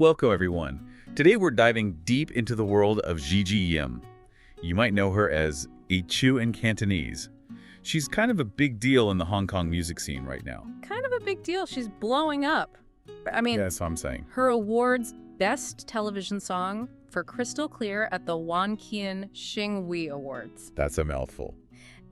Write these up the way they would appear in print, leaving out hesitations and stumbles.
Welcome, everyone. Today we're diving deep into the world of Gigi Yim. You might know her as Chu in Cantonese. She's kind of a big deal in the Hong Kong music scene right now. Kind of a big deal. She's blowing up. I mean, Yeah, that's what I'm saying. her awards Best Television Song for Crystal Clear at the Wan Qian Xinghui Awards. That's a mouthful.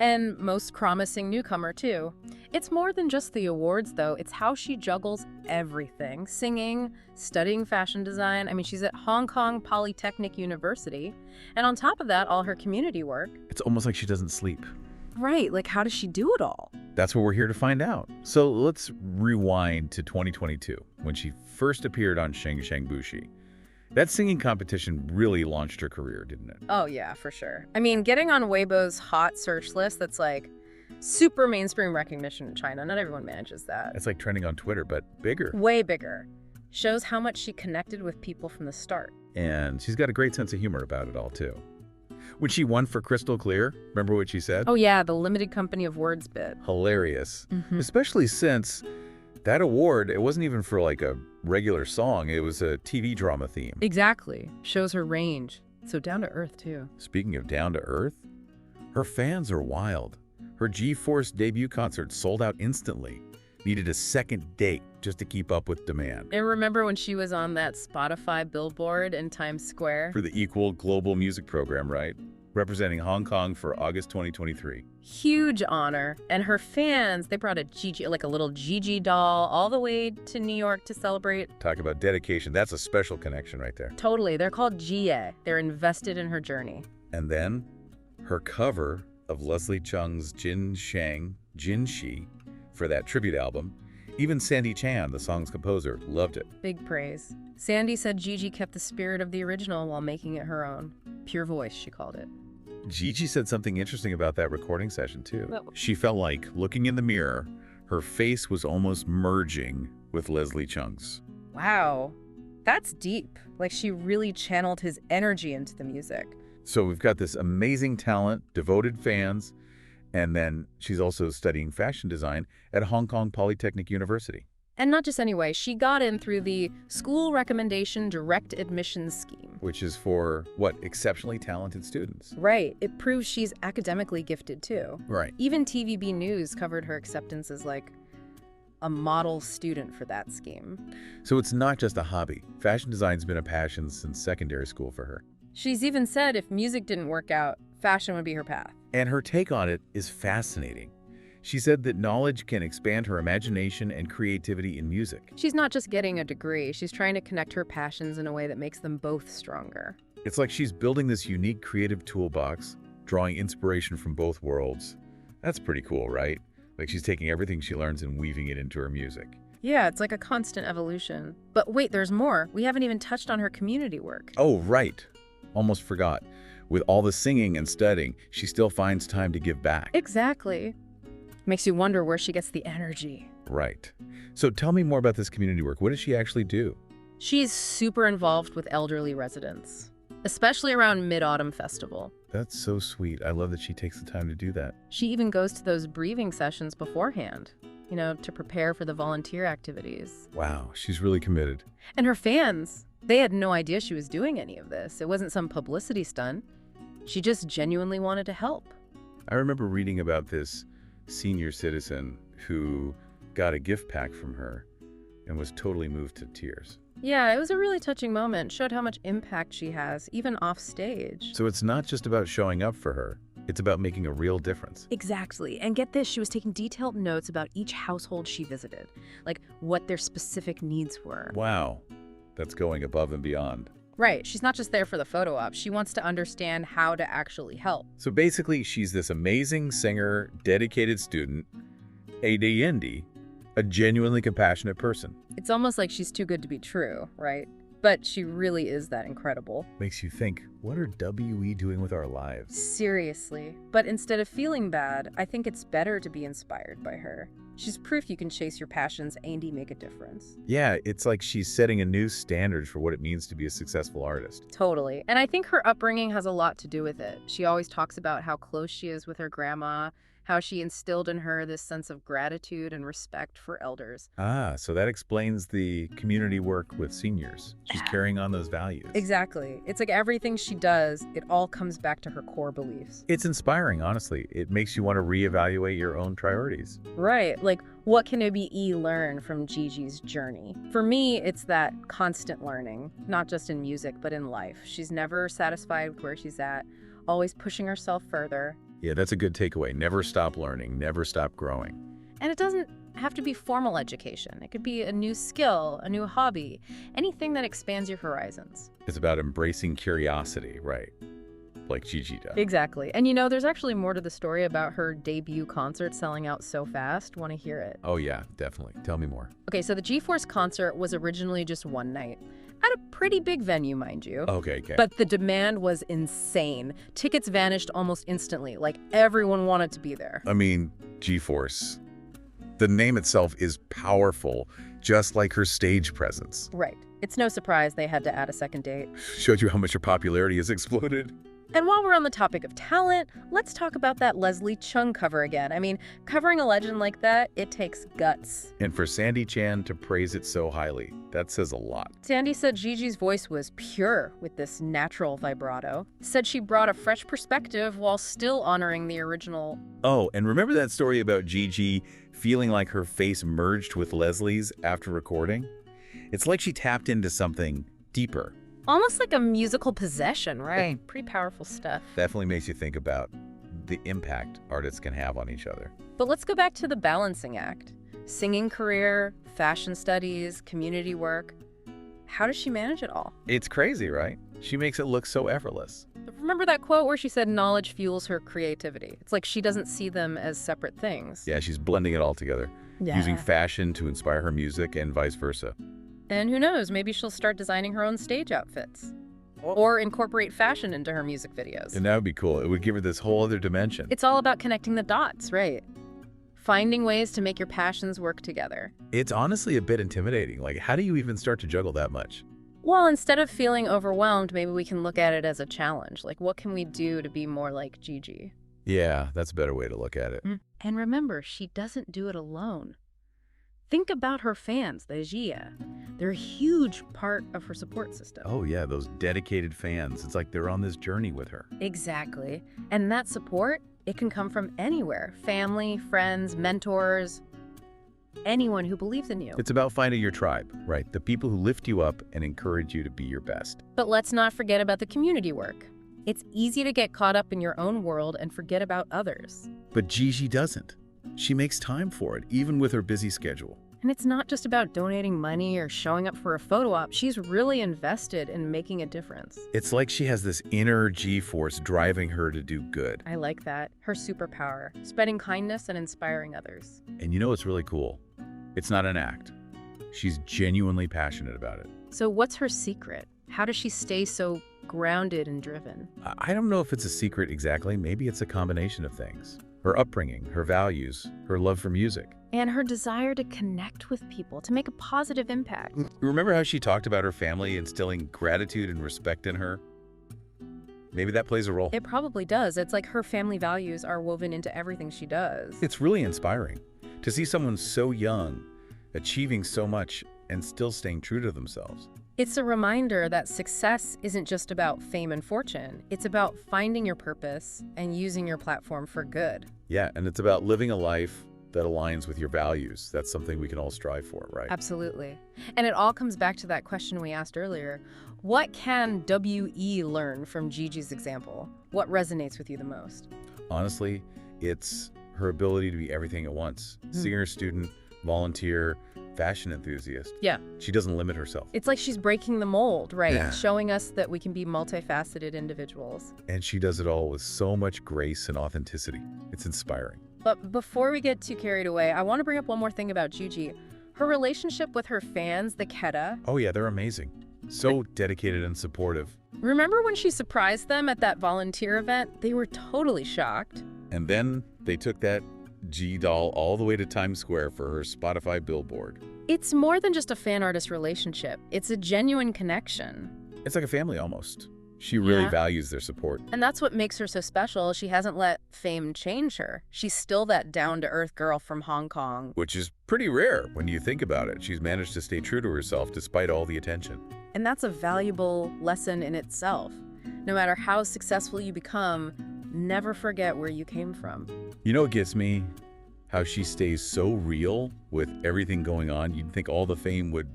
And Most Promising Newcomer, too. It's more than just the awards, though. It's how she juggles everything. Singing, studying fashion design. I mean, she's at Hong Kong Polytechnic University. And on top of that, all her community work. It's almost like she doesn't sleep. Right, like how does she do it all? That's what we're here to find out. So let's rewind to 2022, when she first appeared on Sheng Sheng Bushi. That singing competition really launched her career, didn't it? Oh, yeah, for sure. I mean, getting on Weibo's hot search list, that's like super mainstream recognition in China. Not everyone manages that. It's like trending on Twitter, but bigger. Way bigger. Shows how much she connected with people from the start. And she's got a great sense of humor about it all, too. When she won for Crystal Clear, remember what she said? Oh, yeah, the limited company of words bit. Hilarious. Especially since that award, it wasn't even for like a regular song. It was a TV drama theme. Exactly. Shows her range. So down to earth, too. Speaking of down to earth, her fans are wild. Her G-Force debut concert sold out instantly. Needed a second date just to keep up with demand. And remember when she was on that Spotify billboard in Times Square? For the Equal Global Music Program, right? Representing Hong Kong for August 2023. Huge honor. And her fans, they brought a Gigi, like a little Gigi doll, all the way to New York to celebrate. Talk about dedication. That's a special connection right there. Totally. They're called Jie. They're invested in her journey. And then her cover of Leslie Chung's Jin Shang, Jin Shi, for that tribute album. Even Sandy Chan, the song's composer, loved it. Big praise. Sandy said Gigi kept the spirit of the original while making it her own. Pure voice, she called it. Gigi said something interesting about that recording session, too. What? She felt like, looking in the mirror, her face was almost merging with Leslie Chung's. Wow. That's deep. Like she really channeled his energy into the music. So we've got this amazing talent, devoted fans, and then she's also studying fashion design at Hong Kong Polytechnic University. And not just anyway, she got in through the School Recommendation Direct Admissions Scheme. Which is for, what, exceptionally talented students. Right. It proves she's academically gifted, too. Right. Even TVB News covered her acceptance as, like, a model student for that scheme. So it's not just a hobby. Fashion design's been a passion since secondary school for her. She's even said if music didn't work out, fashion would be her path. And her take on it is fascinating. She said that knowledge can expand her imagination and creativity in music. She's not just getting a degree, she's trying to connect her passions in a way that makes them both stronger. It's like she's building this unique creative toolbox, drawing inspiration from both worlds. That's pretty cool, right? Like she's taking everything she learns and weaving it into her music. Yeah, it's like a constant evolution. But wait, there's more. We haven't even touched on her community work. Oh, right. Almost forgot. With all the singing and studying, she still finds time to give back. Exactly. Makes you wonder where she gets the energy. Right. So tell me more about this community work. What does she actually do? She's super involved with elderly residents, especially around Mid-Autumn Festival. That's so sweet. I love that she takes the time to do that. She even goes to those breathing sessions beforehand, you know, to prepare for the volunteer activities. Wow, she's really committed. And her fans, they had no idea she was doing any of this. It wasn't some publicity stunt. She just genuinely wanted to help. I remember reading about this senior citizen who got a gift pack from her and was totally moved to tears. Yeah, it was a really touching moment. Showed how much impact she has, even off stage. So it's not just about showing up for her. It's about making a real difference. Exactly. And get this, she was taking detailed notes about each household she visited, like what their specific needs were. Wow, that's going above and beyond. Right. She's not just there for the photo op. She wants to understand how to actually help. So basically, she's this amazing singer, dedicated student, a genuinely compassionate person. It's almost like she's too good to be true, right? But she really is that incredible. Makes you think, what are WE doing with our lives? Seriously. But instead of feeling bad, I think it's better to be inspired by her. She's proof you can chase your passions and make a difference. Yeah, it's like she's setting a new standard for what it means to be a successful artist. Totally. And I think her upbringing has a lot to do with it. She always talks about how close she is with her grandma, how she instilled in her this sense of gratitude and respect for elders. Ah, so that explains the community work with seniors. She's carrying on those values. Exactly. It's like everything she does, it all comes back to her core beliefs. It's inspiring, honestly. It makes you want to reevaluate your own priorities. Right. Like, what can OBE learn from Gigi's journey? For me, it's that constant learning, not just in music, but in life. She's never satisfied with where she's at, always pushing herself further. Yeah, that's a good takeaway. Never stop learning, never stop growing. And it doesn't have to be formal education. It could be a new skill, a new hobby, anything that expands your horizons. It's about embracing curiosity, right? Like Gigi does. Exactly. And you know, there's actually more to the story about her debut concert selling out so fast. Want to hear it? Oh yeah, definitely. Tell me more. Okay, so the G-Force concert was originally just one night. At a pretty big venue, mind you. Okay. But the demand was insane. Tickets vanished almost instantly. Like, everyone wanted to be there. I mean, G-Force. The name itself is powerful, just like her stage presence. Right. It's no surprise they had to add a second date. Showed you how much her popularity has exploded. And while we're on the topic of talent, let's talk about that Leslie Chung cover again. I mean, covering a legend like that, it takes guts. And for Sandy Chan to praise it so highly, that says a lot. Sandy said Gigi's voice was pure with this natural vibrato. Said she brought a fresh perspective while still honoring the original. Oh, and remember that story about Gigi feeling like her face merged with Leslie's after recording? It's like she tapped into something deeper. Almost like a musical possession, right? Pretty powerful stuff. Definitely makes you think about the impact artists can have on each other. But let's go back to the balancing act. Singing career, fashion studies, community work. How does she manage it all? It's crazy, right? She makes it look so effortless. Remember that quote where she said knowledge fuels her creativity? It's like she doesn't see them as separate things. Yeah, she's blending it all together, using fashion to inspire her music and vice versa. And who knows, maybe she'll start designing her own stage outfits. Or incorporate fashion into her music videos. And that would be cool. It would give her this whole other dimension. It's all about connecting the dots, right? Finding ways to make your passions work together. It's honestly a bit intimidating. Like, how do you even start to juggle that much? Well, instead of feeling overwhelmed, maybe we can look at it as a challenge. Like, what can we do to be more like Gigi? Yeah, that's a better way to look at it. And remember, she doesn't do it alone. Think about her fans, the Jia. They're a huge part of her support system. Oh yeah, those dedicated fans. It's like they're on this journey with her. Exactly. And that support, it can come from anywhere. Family, friends, mentors, anyone who believes in you. It's about finding your tribe, right? The people who lift you up and encourage you to be your best. But let's not forget about the community work. It's easy to get caught up in your own world and forget about others. But Gigi doesn't. She makes time for it, even with her busy schedule. And it's not just about donating money or showing up for a photo op. She's really invested in making a difference. It's like she has this inner G-force driving her to do good. I like that. Her superpower, spreading kindness and inspiring others. And you know what's really cool? It's not an act. She's genuinely passionate about it. So what's her secret? How does she stay so grounded and driven? I don't know if it's a secret exactly. Maybe it's a combination of things. Her upbringing, her values, her love for music. And her desire to connect with people, to make a positive impact. Remember how she talked about her family instilling gratitude and respect in her? Maybe that plays a role. It probably does. It's like her family values are woven into everything she does. It's really inspiring to see someone so young, achieving so much, and still staying true to themselves. It's a reminder that success isn't just about fame and fortune. It's about finding your purpose and using your platform for good. Yeah, and it's about living a life that aligns with your values. That's something we can all strive for, right? Absolutely. And it all comes back to that question we asked earlier. What can WE learn from Gigi's example? What resonates with you the most? Honestly, it's her ability to be everything at once. Singer, student, volunteer, fashion enthusiast. Yeah. She doesn't limit herself. It's like she's breaking the mold, right? Yeah. Showing us that we can be multifaceted individuals. And she does it all with so much grace and authenticity. It's inspiring. But before we get too carried away, I want to bring up one more thing about Gigi. Her relationship with her fans, the Keta. Oh yeah, they're amazing. So dedicated and supportive. Remember when she surprised them at that volunteer event? They were totally shocked. And then they took that G-doll all the way to Times Square for her Spotify billboard. It's more than just a fan-artist relationship. It's a genuine connection. It's like a family almost. She really Yeah. values their support. And that's what makes her so special. She hasn't let fame change her. She's still that down-to-earth girl from Hong Kong. Which is pretty rare when you think about it. She's managed to stay true to herself despite all the attention. And that's a valuable lesson in itself. No matter how successful you become, never forget where you came from. You know what gets me? How she stays so real with everything going on. You'd think all the fame would,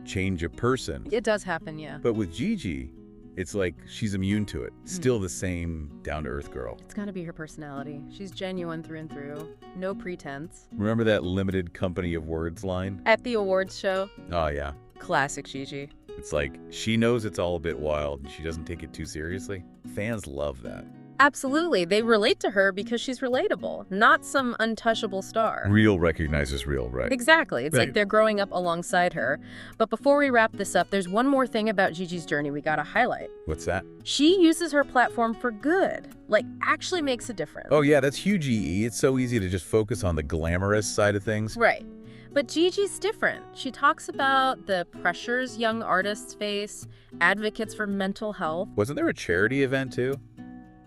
change a person. It does happen, yeah. But with Gigi, it's like she's immune to it. Still the same down-to-earth girl. It's gotta be her personality. She's genuine through and through. No pretense. Remember that limited company of words line? At the awards show, Oh, yeah. classic Gigi. It's like she knows it's all a bit wild and she doesn't take it too seriously. Fans love that. Absolutely. They relate to her because she's relatable, not some untouchable star. Real recognizes real, right? Exactly. It's Right. like they're growing up alongside her. But before we wrap this up, there's one more thing about Gigi's journey we gotta highlight. What's that? She uses her platform for good, like actually makes a difference. Oh, yeah, that's huge, EE. It's so easy to just focus on the glamorous side of things. Right. But Gigi's different. She talks about the pressures young artists face, advocates for mental health. Wasn't there a charity event, too?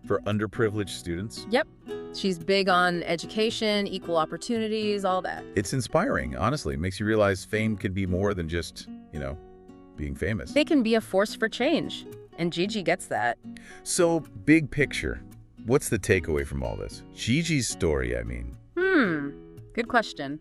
For underprivileged students? Yep. She's big on education, equal opportunities, all that. It's inspiring, honestly. It makes you realize fame can be more than just, being famous. They can be a force for change, and Gigi gets that. So, big picture, what's the takeaway from all this? Gigi's story, I mean. Good question.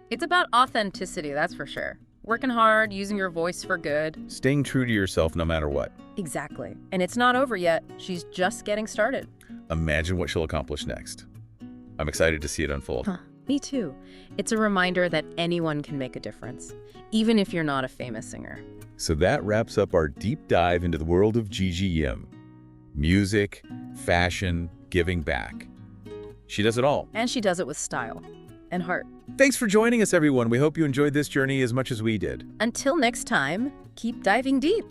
It's about authenticity, that's for sure. Working hard, using your voice for good. Staying true to yourself no matter what. Exactly. And it's not over yet. She's just getting started. Imagine what she'll accomplish next. I'm excited to see it unfold. Me too. It's a reminder that anyone can make a difference, even if you're not a famous singer. So that wraps up our deep dive into the world of Gigi Yim. Music, fashion, giving back. She does it all. And she does it with style and heart. Thanks for joining us, everyone. We hope you enjoyed this journey as much as we did. Until next time, keep diving deep.